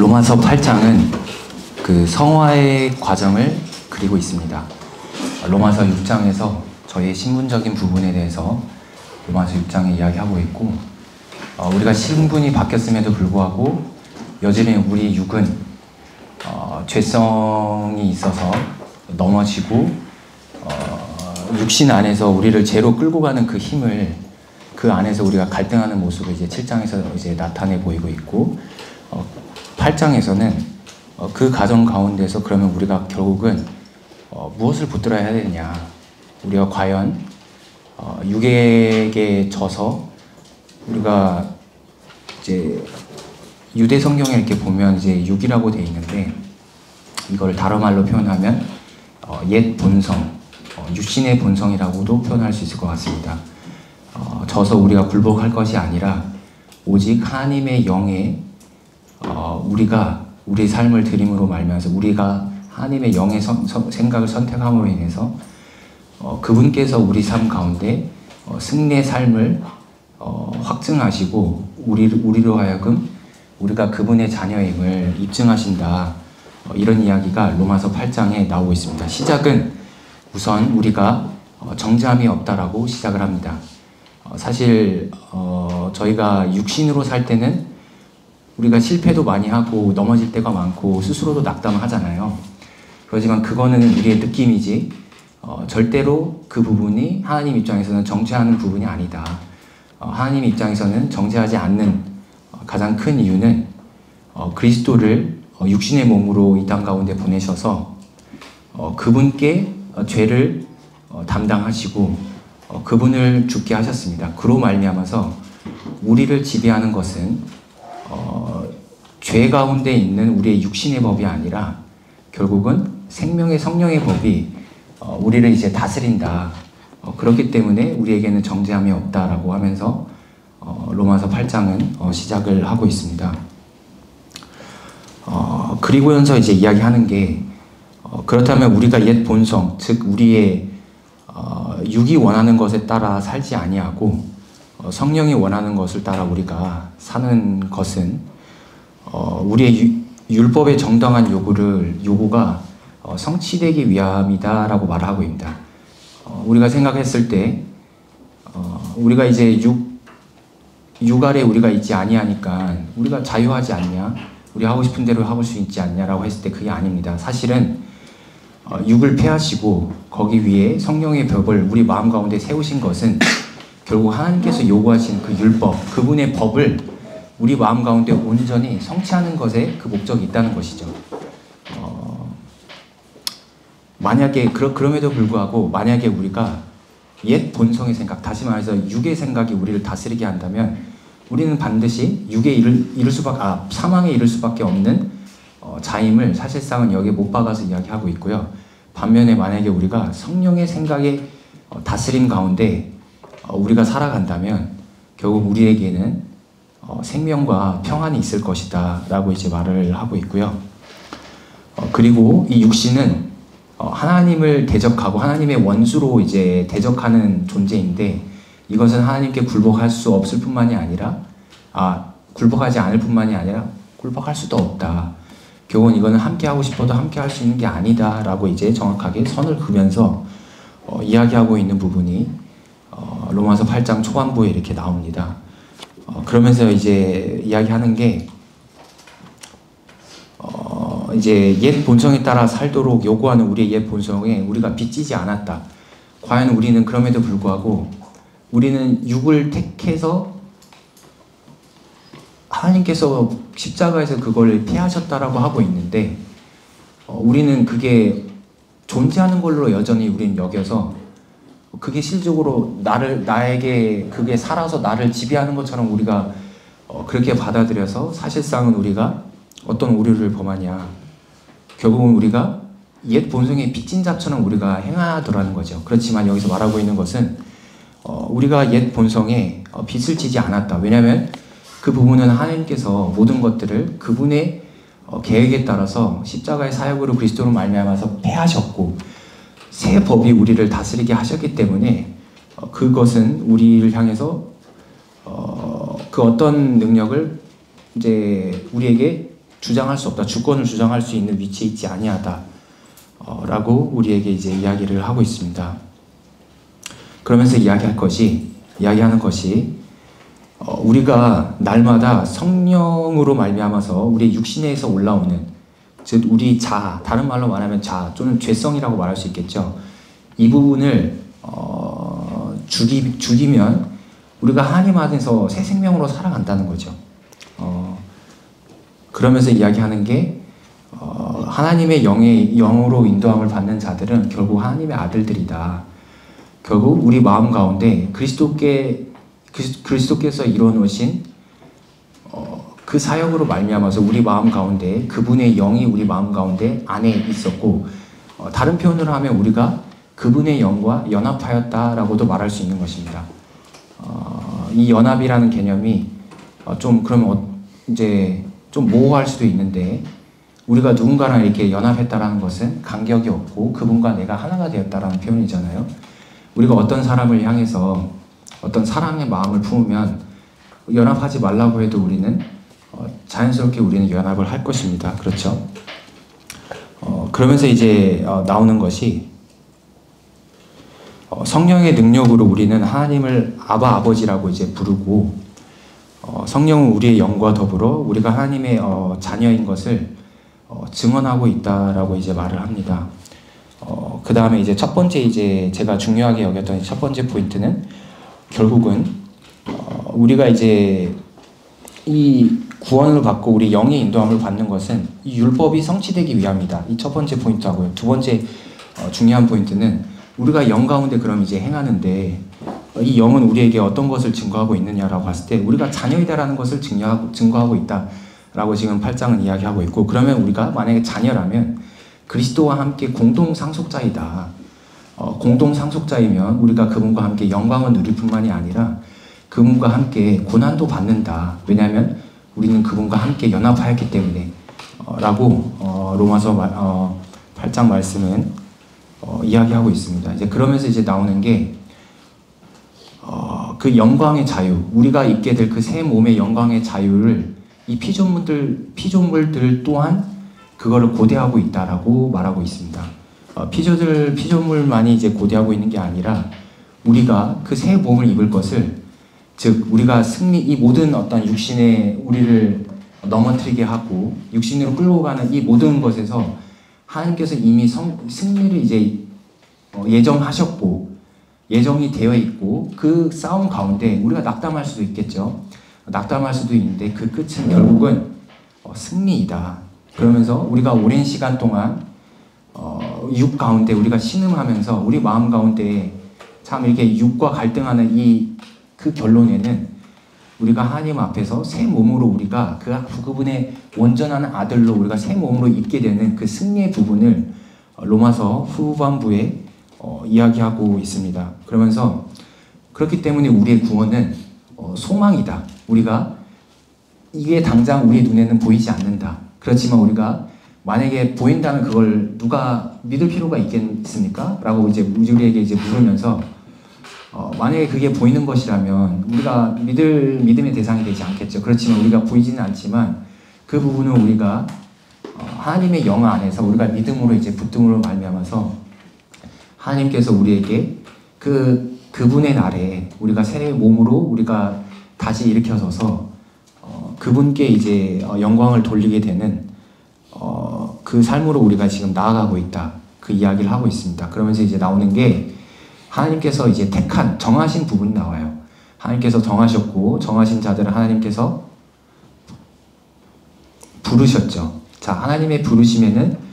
로마서 8장은 그 성화의 과정을 그리고 있습니다. 로마서 6장에서 저희의 신분적인 부분에 대해서 로마서 6장에 이야기하고 있고, 우리가 신분이 바뀌었음에도 불구하고 여전히 우리 육은 죄성이 있어서 넘어지고 육신 안에서 우리를 죄로 끌고 가는 그 힘을 그 안에서 우리가 갈등하는 모습을 이제 7장에서 이제 나타내 보이고 있고, 8장에서는 그 과정 가운데서 그러면 우리가 결국은 무엇을 붙들어야 해야 되느냐, 우리가 과연 육에게 져서 우리가 이제 유대 성경에 이렇게 보면 이제 육이라고 되어 있는데, 이걸 다른 말로 표현하면 옛 본성, 육신의 본성이라고도 표현할 수 있을 것 같습니다. 져서 우리가 굴복할 것이 아니라 오직 하나님의 영에 우리가 우리 삶을 드림으로 말미암아서 우리가 하나님의 영의 생각을 선택함으로 인해서 그분께서 우리 삶 가운데 승리의 삶을 확증하시고 우리로 하여금 우리가 그분의 자녀임을 입증하신다. 이런 이야기가 로마서 8장에 나오고 있습니다. 시작은 우선 우리가 정죄함이 없다라고 시작을 합니다. 사실 저희가 육신으로 살 때는 우리가 실패도 많이 하고 넘어질 때가 많고 스스로도 낙담을 하잖아요. 그렇지만 그거는 우리의 느낌이지 절대로 그 부분이 하나님 입장에서는 정죄하는 부분이 아니다. 하나님 입장에서는 정죄하지 않는 가장 큰 이유는 그리스도를 육신의 몸으로 이 땅 가운데 보내셔서 그분께 죄를 담당하시고 그분을 죽게 하셨습니다. 그로 말미암아서 우리를 지배하는 것은 죄 가운데 있는 우리의 육신의 법이 아니라 결국은 생명의 성령의 법이 우리를 이제 다스린다. 그렇기 때문에 우리에게는 정죄함이 없다라고 하면서 로마서 8장은 시작을 하고 있습니다. 그리고면서 이제 이야기하는 게 그렇다면 우리가 옛 본성, 즉 우리의 육이 원하는 것에 따라 살지 아니하고 성령이 원하는 것을 따라 우리가 사는 것은 우리의 율법의 정당한 요구가 성취되기 위함이다라고 말하고 있습니다. 우리가 생각했을 때 우리가 이제 육 아래 우리가 있지 아니하니까 우리가 자유하지 않냐, 우리 하고 싶은 대로 하고 수 있지 않냐라고 했을 때 그게 아닙니다. 사실은 육을 폐하시고 거기 위에 성령의 벽을 우리 마음 가운데 세우신 것은 결국 하나님께서 요구하신 그 율법, 그분의 법을 우리 마음 가운데 온전히 성취하는 것에 그 목적이 있다는 것이죠. 만약에 그럼에도 불구하고 만약에 우리가 옛 본성의 생각, 다시 말해서 육의 생각이 우리를 다스리게 한다면 우리는 반드시 사망에 이를 수밖에 없는 자임을 사실상은 여기에 못 박아서 이야기하고 있고요. 반면에 만약에 우리가 성령의 생각의 다스림 가운데 우리가 살아간다면 결국 우리에게는 생명과 평안이 있을 것이다 라고 이제 말을 하고 있고요. 그리고 이 육신은 하나님을 대적하고 하나님의 원수로 이제 대적하는 존재인데, 이것은 하나님께 굴복할 수 없을 뿐만이 아니라 굴복하지 않을 뿐만이 아니라 굴복할 수도 없다. 결국은 이거는 함께 하고 싶어도 함께 할 수 있는 게 아니다 라고 이제 정확하게 선을 그면서 이야기하고 있는 부분이 로마서 8장 초반부에 이렇게 나옵니다. 그러면서 이제 이야기하는 게 이제 옛 본성에 따라 살도록 요구하는 우리의 옛 본성에 우리가 빚지지 않았다. 과연 우리는 그럼에도 불구하고 우리는 육을 택해서 하나님께서 십자가에서 그걸 피하셨다라고 하고 있는데 우리는 그게 존재하는 걸로 여전히 우리는 여겨서 그게 실질적으로 나에게 그게 살아서 나를 지배하는 것처럼 우리가 그렇게 받아들여서 사실상은 우리가 어떤 오류를 범하냐, 결국은 우리가 옛 본성의 빚진 자처럼 우리가 행하더라는 거죠. 그렇지만 여기서 말하고 있는 것은 우리가 옛 본성에 빚을 지지 않았다. 왜냐하면 그 부분은 하나님께서 모든 것들을 그분의 계획에 따라서 십자가의 사역으로 그리스도로 말미암아서 폐하셨고 새 법이 우리를 다스리게 하셨기 때문에 그것은 우리를 향해서 그 어떤 능력을 이제 우리에게 주장할 수 없다. 주권을 주장할 수 있는 위치에 있지 아니하다. 라고 우리에게 이제 이야기를 하고 있습니다. 그러면서 이야기하는 것이 우리가 날마다 성령으로 말미암아서 우리 육신에서 올라오는, 즉 우리 자아, 다른 말로 말하면 자아 또는 죄성이라고 말할 수 있겠죠. 이 부분을 죽이면 우리가 하나님 안에서 새 생명으로 살아간다는 거죠. 그러면서 이야기하는 게 하나님의 영으로 인도함을 받는 자들은 결국 하나님의 아들들이다. 결국 우리 마음 가운데 그리스도께서 이루어놓으신 그 사역으로 말미암아서 우리 마음 가운데 그분의 영이 우리 마음 가운데 안에 있었고, 다른 표현으로 하면 우리가 그분의 영과 연합하였다라고도 말할 수 있는 것입니다. 이 연합이라는 개념이 좀 그러면 이제 좀 모호할 수도 있는데, 우리가 누군가랑 이렇게 연합했다라는 것은 간격이 없고 그분과 내가 하나가 되었다라는 표현이잖아요. 우리가 어떤 사람을 향해서 어떤 사랑의 마음을 품으면 연합하지 말라고 해도 우리는 자연스럽게 우리는 연합을 할 것입니다. 그렇죠? 그러면서 이제 나오는 것이 성령의 능력으로 우리는 하나님을 아바 아버지라고 이제 부르고, 성령은 우리의 영과 더불어 우리가 하나님의 자녀인 것을 증언하고 있다라고 이제 말을 합니다. 그 다음에 이제 첫 번째 이제 제가 중요하게 여겼던 첫 번째 포인트는 결국은 우리가 이제 이 구원을 받고 우리 영의 인도함을 받는 것은 이 율법이 성취되기 위함이다. 이 첫 번째 포인트하고요. 두 번째 중요한 포인트는 우리가 영 가운데 그럼 이제 행하는데 이 영은 우리에게 어떤 것을 증거하고 있느냐라고 봤을 때 우리가 자녀이다라는 것을 증거하고 있다라고 지금 8장은 이야기하고 있고, 그러면 우리가 만약에 자녀라면 그리스도와 함께 공동 상속자이다. 공동 상속자이면 우리가 그분과 함께 영광을 누릴 뿐만이 아니라 그분과 함께 고난도 받는다. 왜냐하면 우리는 그분과 함께 연합하였기 때문에 라고 로마서 8장 말씀은 이야기하고 있습니다. 이제 그러면서 이제 나오는 게 그 영광의 자유, 우리가 입게 될 그 새 몸의 영광의 자유를 이 피조물들 또한 그거를 고대하고 있다라고 말하고 있습니다. 피조물만이 이제 고대하고 있는 게 아니라 우리가 그 새 몸을 입을 것을, 즉 우리가 이 모든 어떤 육신의 우리를 넘어뜨리게 하고 육신으로 끌고 가는 이 모든 것에서 하나님께서 이미 승리를 이제 예정하셨고 예정이 되어 있고, 그 싸움 가운데 우리가 낙담할 수도 있겠죠. 낙담할 수도 있는데 그 끝은 결국은 승리이다. 그러면서 우리가 오랜 시간 동안 육 가운데 우리가 신음하면서 우리 마음 가운데 참 이렇게 육과 갈등하는 그 결론에는 우리가 하나님 앞에서 새 몸으로 우리가 그분의 온전한 아들로 우리가 새 몸으로 입게 되는 그 승리의 부분을 로마서 후반부에 이야기하고 있습니다. 그러면서 그렇기 때문에 우리의 구원은 소망이다. 우리가 이게 당장 우리 눈에는 보이지 않는다. 그렇지만 우리가 만약에 보인다면 그걸 누가 믿을 필요가 있겠습니까? 라고 이제 우리에게 이제 물으면서 만약에 그게 보이는 것이라면 우리가 믿음의 대상이 되지 않겠죠. 그렇지만 우리가 보이지는 않지만 그 부분은 우리가 하나님의 영 안에서 우리가 믿음으로 이제 붙듦으로 말미암아서 하나님께서 우리에게 그분의 날에 우리가 새 몸으로 우리가 다시 일으켜서서 그분께 이제 영광을 돌리게 되는 그 삶으로 우리가 지금 나아가고 있다. 그 이야기를 하고 있습니다. 그러면서 이제 나오는 게 하나님께서 이제 정하신 부분이 나와요. 하나님께서 정하셨고 정하신 자들은 하나님께서 부르셨죠. 자, 하나님의 부르심에는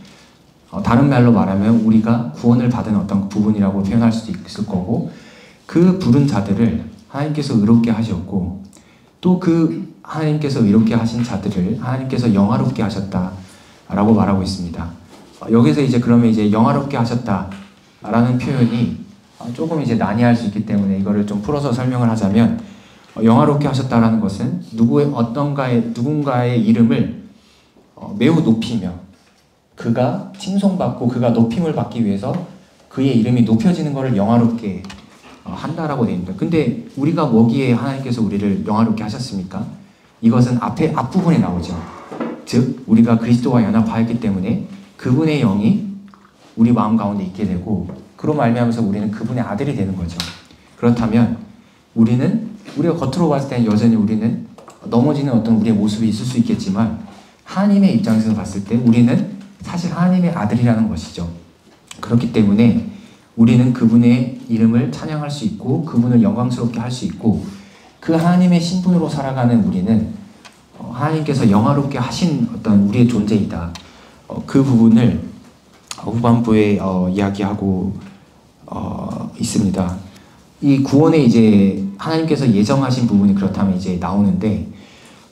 다른 말로 말하면 우리가 구원을 받은 어떤 부분이라고 표현할 수도 있을 거고, 그 부른 자들을 하나님께서 의롭게 하셨고 또 그 하나님께서 의롭게 하신 자들을 하나님께서 영화롭게 하셨다라고 말하고 있습니다. 여기서 이제 그러면 이제 영화롭게 하셨다라는 표현이 조금 이제 난해할 수 있기 때문에 이거를 좀 풀어서 설명을 하자면, 영화롭게 하셨다라는 것은 누군가의 이름을 매우 높이며 그가 칭송받고 그가 높임을 받기 위해서 그의 이름이 높여지는 것을 영화롭게 한다라고 되어 있습니다. 근데 우리가 뭐기에 하나님께서 우리를 영화롭게 하셨습니까? 이것은 앞부분에 나오죠. 즉 우리가 그리스도와 연합하였기 때문에 그분의 영이 우리 마음 가운데 있게 되고 그로 말미암아서 우리는 그분의 아들이 되는 거죠. 그렇다면 우리가 겉으로 봤을 때는 여전히 우리는 넘어지는 어떤 우리의 모습이 있을 수 있겠지만 하나님의 입장에서 봤을 때 우리는 사실 하나님의 아들이라는 것이죠. 그렇기 때문에 우리는 그분의 이름을 찬양할 수 있고 그분을 영광스럽게 할 수 있고 그 하나님의 신분으로 살아가는 우리는 하나님께서 영화롭게 하신 어떤 우리의 존재이다. 그 부분을 후반부에 이야기하고 있습니다. 이 구원에 이제 하나님께서 예정하신 부분이 그렇다면 이제 나오는데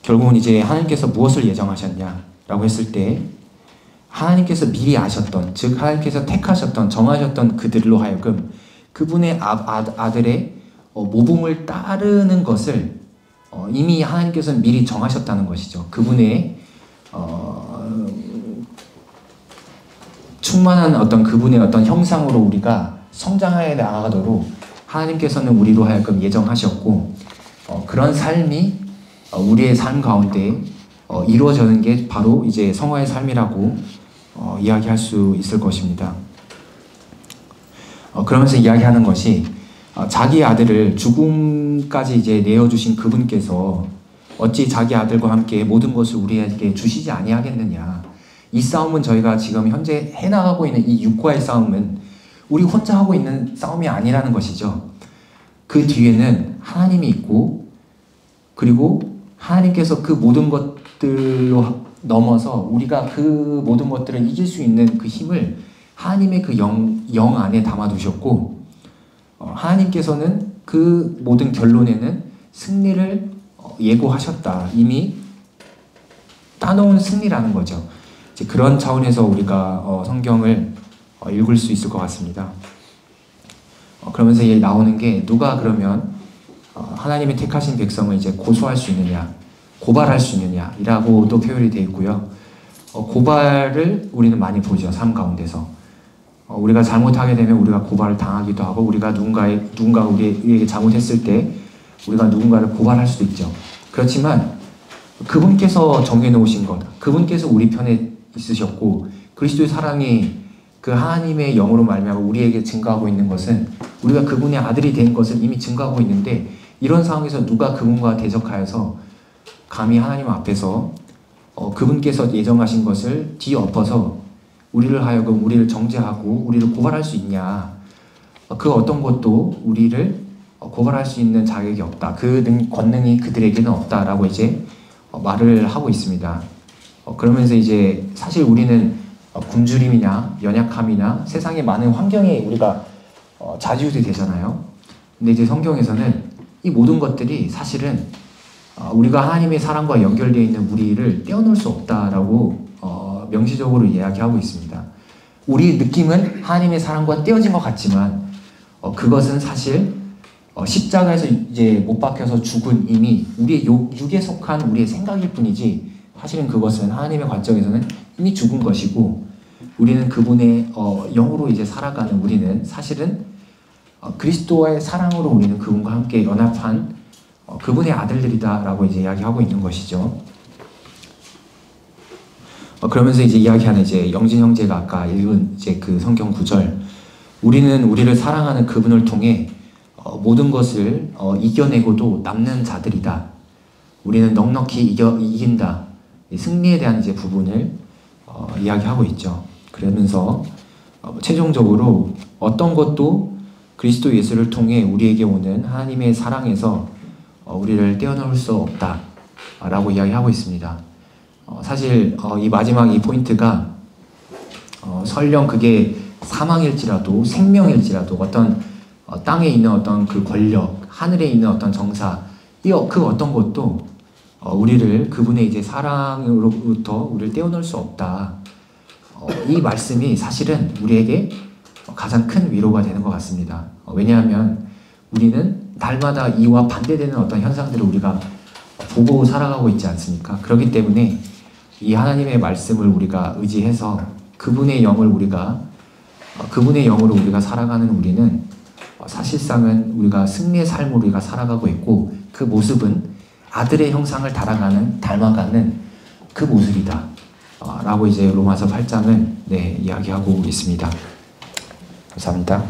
결국은 이제 하나님께서 무엇을 예정하셨냐라고 했을 때 하나님께서 미리 아셨던, 즉 하나님께서 택하셨던, 정하셨던 그들로 하여금 그분의 아들의 모범을 따르는 것을 이미 하나님께서는 미리 정하셨다는 것이죠. 그분의 충만한 어떤 그분의 어떤 형상으로 우리가 성장해 나가도록 하나님께서는 우리로 하여금 예정하셨고 그런 삶이 우리의 삶 가운데 이루어지는 게 바로 이제 성화의 삶이라고 이야기할 수 있을 것입니다. 그러면서 이야기하는 것이 자기 아들을 죽음까지 이제 내어주신 그분께서 어찌 자기 아들과 함께 모든 것을 우리에게 주시지 아니하겠느냐. 이 싸움은 저희가 지금 현재 해나가고 있는 이 육과의 싸움은 우리 혼자 하고 있는 싸움이 아니라는 것이죠. 그 뒤에는 하나님이 있고 그리고 하나님께서 그 모든 것들로 넘어서 우리가 그 모든 것들을 이길 수 있는 그 힘을 하나님의 그 영 안에 담아두셨고 하나님께서는 그 모든 결론에는 승리를 예고하셨다. 이미 따놓은 승리라는 거죠. 이제 그런 차원에서 우리가 성경을 읽을 수 있을 것 같습니다. 그러면서 이제 나오는 게 누가 그러면 하나님의 택하신 백성을 이제 고소할 수 있느냐, 고발할 수 있느냐라고도 표현이 되어 있고요. 고발을 우리는 많이 보죠. 삶 가운데서. 우리가 잘못하게 되면 우리가 고발을 당하기도 하고 우리가 누군가가 우리에게 잘못했을 때 우리가 누군가를 고발할 수도 있죠. 그렇지만 그분께서 정해놓으신 것, 그분께서 우리 편에 있으셨고 그리스도의 사랑이 그 하나님의 영으로 말미암아 우리에게 증거하고 있는 것은 우리가 그분의 아들이 된 것을 이미 증거하고 있는데 이런 상황에서 누가 그분과 대적하여서 감히 하나님 앞에서 그분께서 예정하신 것을 뒤엎어서 우리를 하여금 우리를 정죄하고 우리를 고발할 수 있냐. 그 어떤 것도 우리를 고발할 수 있는 자격이 없다. 그 권능이 그들에게는 없다라고 이제 말을 하고 있습니다. 그러면서 이제 사실 우리는 굶주림이나 연약함이나 세상의 많은 환경에 우리가 좌지우지 되잖아요. 근데 이제 성경에서는 이 모든 것들이 사실은 우리가 하나님의 사랑과 연결되어 있는 우리를 떼어놓을 수 없다라고 명시적으로 이야기하고 있습니다. 우리 느낌은 하나님의 사랑과 떼어진 것 같지만 그것은 사실 십자가에서 이제 못 박혀서 죽은 이미 우리의 육에 속한 우리의 생각일 뿐이지 사실은 그것은 하나님의 관점에서는 이미 죽은 것이고 우리는 그분의 영으로 이제 살아가는 우리는 사실은 그리스도와의 사랑으로 우리는 그분과 함께 연합한 그분의 아들들이다라고 이제 이야기하고 있는 것이죠. 그러면서 이제 이야기하는 이제 영진 형제가 아까 읽은 이제 그 성경 구절, 우리는 우리를 사랑하는 그분을 통해 모든 것을 이겨내고도 남는 자들이다. 우리는 넉넉히 이긴다. 승리에 대한 이제 부분을 이야기하고 있죠. 그러면서 최종적으로 어떤 것도 그리스도 예수를 통해 우리에게 오는 하나님의 사랑에서 우리를 떼어놓을 수 없다라고 이야기하고 있습니다. 사실 이 마지막 이 포인트가 설령 그게 사망일지라도 생명일지라도 어떤 땅에 있는 어떤 그 권력, 하늘에 있는 어떤 정사, 그 어떤 것도 우리를 그분의 이제 사랑으로부터 우리를 떼어놓을 수 없다. 이 말씀이 사실은 우리에게 가장 큰 위로가 되는 것 같습니다. 왜냐하면 우리는 날마다 이와 반대되는 어떤 현상들을 우리가 보고 살아가고 있지 않습니까? 그렇기 때문에 이 하나님의 말씀을 우리가 의지해서 그분의 영을 그분의 영으로 우리가 살아가는 우리는 사실상은 우리가 승리의 삶으로 우리가 살아가고 있고 그 모습은 아들의 형상을 닮아가는 그 모습이다. 라고 이제 로마서 8장은 네, 이야기하고 있습니다. 감사합니다.